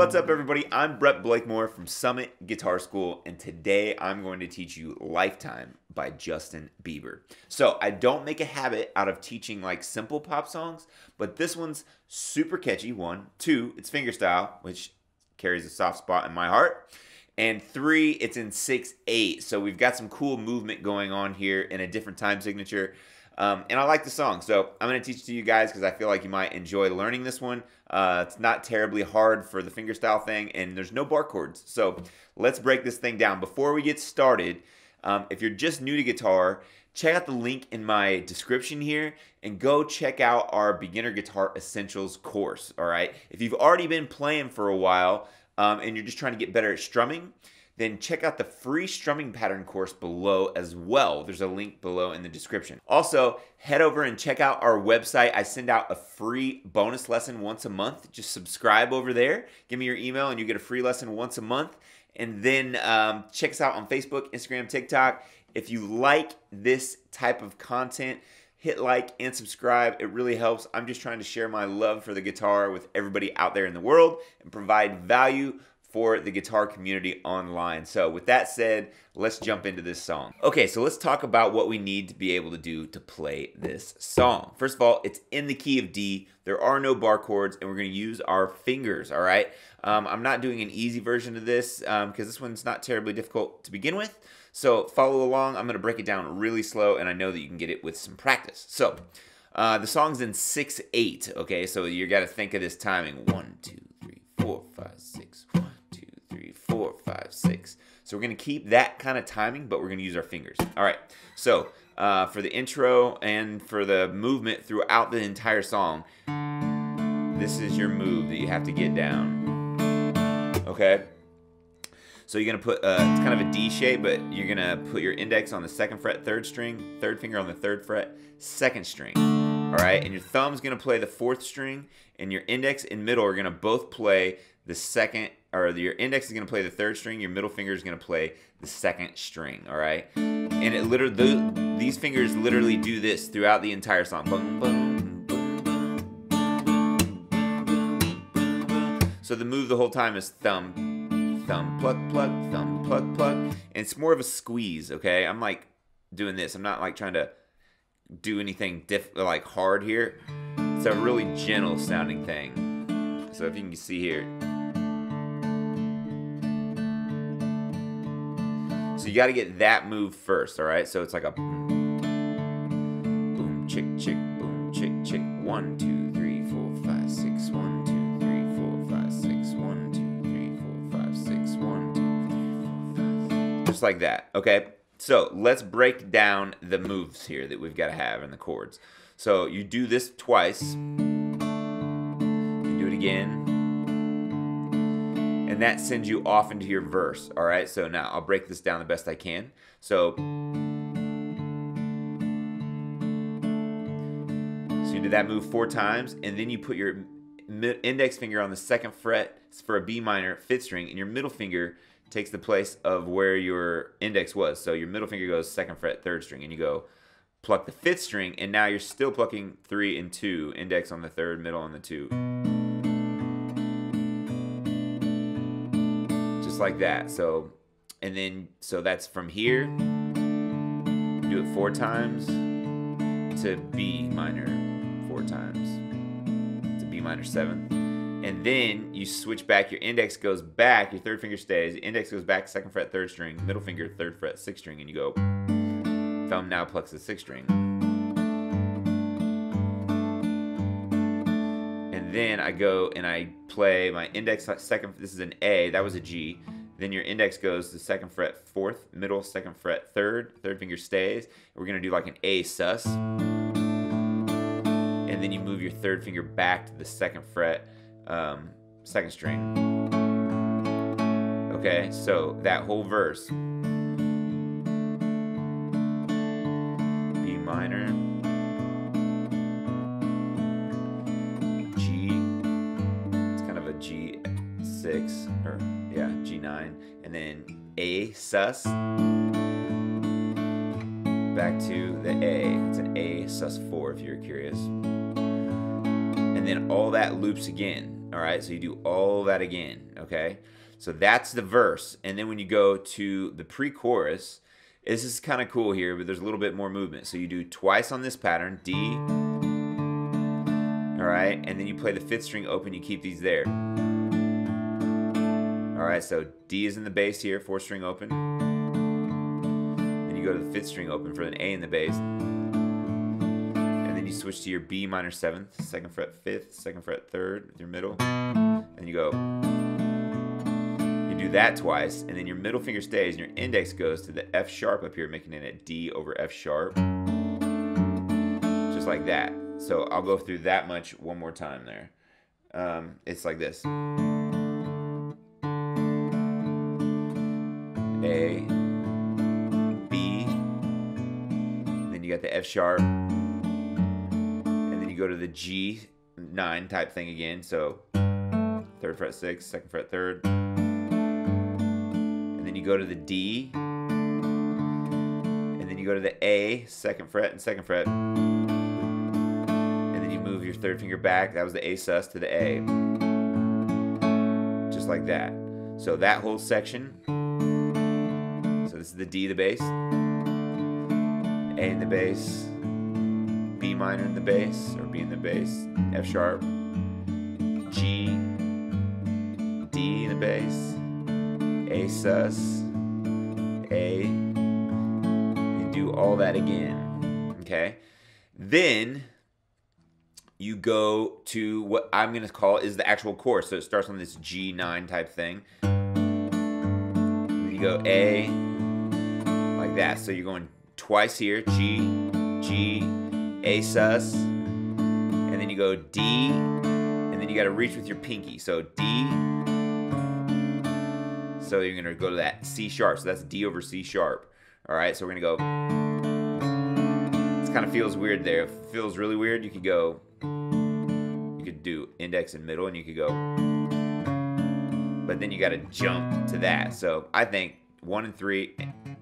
What's up, everybody? I'm Brett Blakemore from Summit Guitar School, and today I'm going to teach you Lifetime by Justin Bieber. So I don't make a habit out of teaching like simple pop songs, but this one's super catchy. 1, 2, it's fingerstyle, which carries a soft spot in my heart. And 3, it's in 6/8. So we've got some cool movement going on here in a different time signature. And I like the song, so I'm going to teach it to you guys because I feel like you might enjoy learning this one. It's not terribly hard for the fingerstyle thing, and there's no bar chords. So let's break this thing down. Before we get started, if you're just new to guitar, check out the link in my description here and go check out our Beginner Guitar Essentials course, all right? If you've already been playing for a while and you're just trying to get better at strumming, then check out the free strumming pattern course below as well. There's a link below in the description. Also, head over and check out our website. I send out a free bonus lesson once a month. Just subscribe over there. Give me your email and you get a free lesson once a month. And then check us out on Facebook, Instagram, TikTok. If you like this type of content, hit like and subscribe. It really helps. I'm just trying to share my love for the guitar with everybody out there in the world and provide value for the guitar community online. So with that said, let's jump into this song. Okay, so let's talk about what we need to be able to do to play this song. First of all, it's in the key of D. There are no bar chords, and we're gonna use our fingers, all right? I'm not doing an easy version of this because this one's not terribly difficult to begin with. So follow along. I'm gonna break it down really slow, and I know that you can get it with some practice. So the song's in 6/8, okay? So you gotta think of this timing. 1, 2, 3, 4, 5, 6, 1, 2, 3, 4, 5, 6. So we're going to keep that kind of timing, but we're going to use our fingers. All right, so for the intro and for the movement throughout the entire song, this is your move that you have to get down, okay? So you're going to put, it's kind of a D shape, but you're going to put your index on the 2nd fret, 3rd string, 3rd finger on the 3rd fret, 2nd string. All right, and your thumb's going to play the 4th string, and your index and middle are going to both play the 2nd, or your index is going to play the 3rd string, your middle finger is going to play the 2nd string, all right? And it literally, these fingers literally do this throughout the entire song. Boom, boom, boom, boom, boom, boom, boom. So the move the whole time is thumb, thumb, pluck, pluck, thumb, pluck, pluck. And it's more of a squeeze, okay? I'm like doing this. I'm not like trying to do anything like hard here. It's a really gentle sounding thing. So if you can see here. So you got to get that move first, all right? So it's like a boom, chick, chick, boom, chick, chick. 1, 2, 3, 4, 5, 6. 1, 2, 3, 4, 5, 6. 1, 2, 3, 4, 5, 6. 1, 2, 3, 4, 5. Just like that, okay? So let's break down the moves here that we've got to have in the chords. So you do this twice. You do it again. And that sends you off into your verse, all right? So now I'll break this down the best I can. So you do that move 4 times, and then you put your index finger on the 2nd fret for a B minor 5th string, and your middle finger takes the place of where your index was. So your middle finger goes 2nd fret, 3rd string, and you go pluck the 5th string, and now you're still plucking 3 and 2, index on the 3rd, middle on the 2. Just like that. So, and then, so that's from here, do it 4 times, to B minor 4 times, to B minor 7th. And then you switch back, your index goes back, your 3rd finger stays, index goes back, 2nd fret, 3rd string, middle finger, 3rd fret, 6th string, and you go, thumb now plucks the 6th string. And then I go and I play my index 2nd, this is an A, that was a G. Then your index goes to 2nd fret, 4th, middle, 2nd fret, 3rd, 3rd finger stays. We're gonna do like an A sus. And then you move your 3rd finger back to the 2nd fret, 2nd string. Okay, so that whole verse. B minor, G, it's kind of a G6, or yeah, G9, and then A sus, back to the A, it's an A sus4 if you're curious. And then all that loops again, All right, so you do all that again, okay? So that's the verse. And then when you go to the pre-chorus, this is kind of cool here, but there's a little bit more movement. So you do twice on this pattern, D, all right? And then you play the 5th string open, you keep these there. All right, so D is in the bass here, 4th string open. Then you go to the 5th string open for an A in the bass. And then you switch to your B minor 7th, 2nd fret 5th, 2nd fret 3rd with your middle. And you go, you do that twice, and then your middle finger stays, and your index goes to the F sharp up here, making it a D over F sharp. Just like that. So I'll go through that much one more time there. It's like this. A, B, then you got the F sharp, and then you go to the G9 type thing again, so 3rd fret 6th, 2nd fret 3rd, and then you go to the D, and then you go to the A, 2nd fret and 2nd fret, and then you move your 3rd finger back, that was the A-sus to the A, just like that. So that whole section. This is the D, the bass, A in the bass, B minor in the bass, or B in the bass, F sharp, G, D in the bass, A sus, A, and do all that again, okay? Then you go to what I'm going to call is the actual chorus. So it starts on this G9 type thing. Then you go A, like that. So you're going twice here, G, G, A sus, and then you go D, and then you got to reach with your pinky. So D, so you're going to go to that C sharp. So that's D over C sharp. All right, so we're going to go, this kind of feels weird there. If it feels really weird, you could go, you could do index and middle, and you could go, but then you got to jump to that. So I think 1 and 3,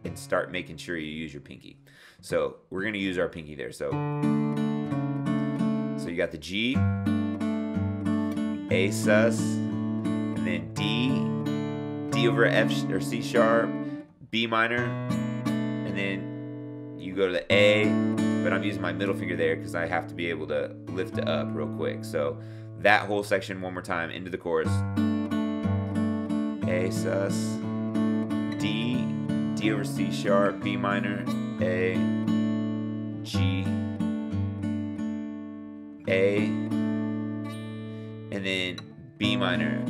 and start making sure you use your pinky. So we're gonna use our pinky there. So you got the G, A sus, and then D, D over F or C sharp, B minor, and then you go to the A, but I'm using my middle finger there because I have to be able to lift it up real quick. So that whole section one more time into the chorus. A sus, D, D over C sharp, B minor, A, G, A, and then B minor,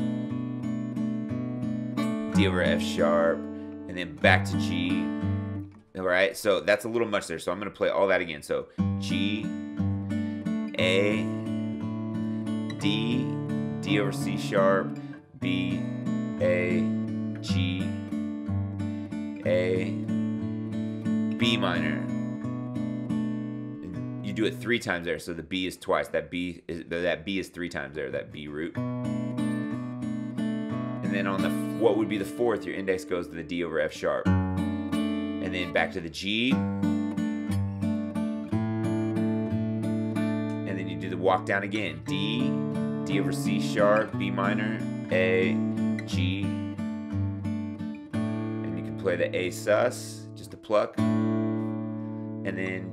D over F sharp, and then back to G. All right, so that's a little much there, so I'm going to play all that again. So G, A, D, D over C sharp, B, A, G, A, B minor. And you do it 3 times there, so the B is twice. That B is 3 times there, that B root. And then on the what would be the 4th, your index goes to the D over F sharp. And then back to the G. And then you do the walk down again. D, D over C sharp, B minor, A, G. And you can play the A sus, just a pluck. And then,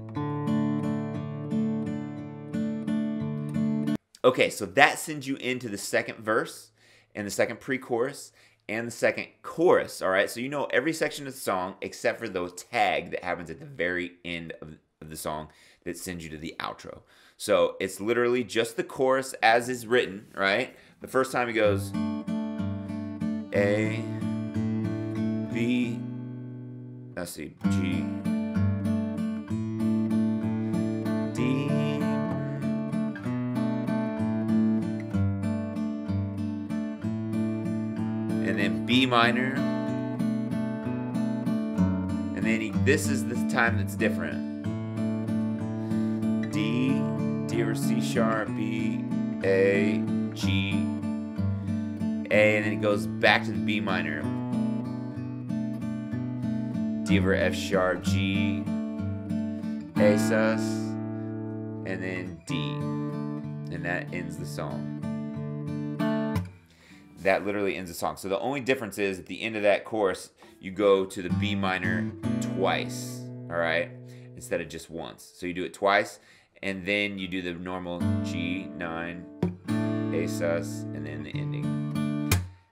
okay, so that sends you into the 2nd verse and the 2nd pre-chorus and the 2nd chorus, all right? So you know every section of the song except for the tag that happens at the very end of the song that sends you to the outro. So it's literally just the chorus as is written, right? The first time he goes A, B, let's see, G, D, and then B minor, and then this is the time that's different. D, D over C sharp, B, A, G, A, and then it goes back to the B minor. D over F sharp, G, A sus, and then D, and that ends the song. that literally ends the song. So the only difference is at the end of that chorus, you go to the B minor twice, all right, instead of just once. So you do it twice, and then you do the normal G9, A sus, and then the ending.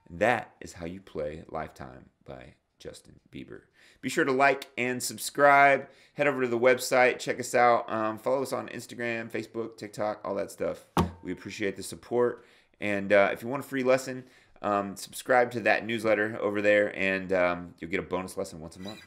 And that is how you play Lifetime by Justin Bieber. Be sure to like and subscribe. Head over to the website. Check us out. Follow us on Instagram, Facebook, TikTok, all that stuff. We appreciate the support. And if you want a free lesson, subscribe to that newsletter over there, and you'll get a bonus lesson once a month.